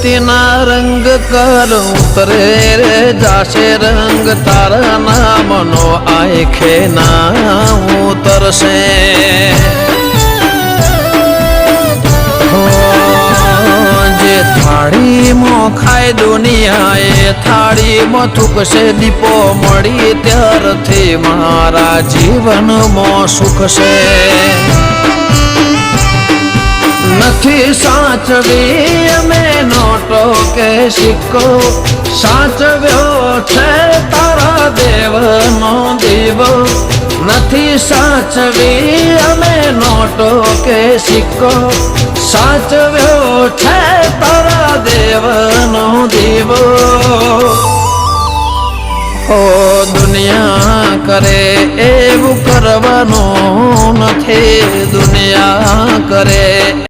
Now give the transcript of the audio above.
પ્રીતિના રંગ કર ઉતરે રે જાશે રંગ તારા નામનો આંખે ના ઉતરશે જે થાળીમાં ખાય દુનિયા એ થાળીમાં થૂકશે દીપો મળી ત્યારથી મારા જીવનમાં સુખ છે નથી સાચવી અમે નોટો કે સિક્કો સાચવ્યો છે તારા દેવનો દીવો નથી સાચવી અમે નોટો કે સિક્કો સાચવ્યો છે તારા દેવનો દીવો ઓ દુનિયા કરે એવું કરવાનું નથી દુનિયા કરે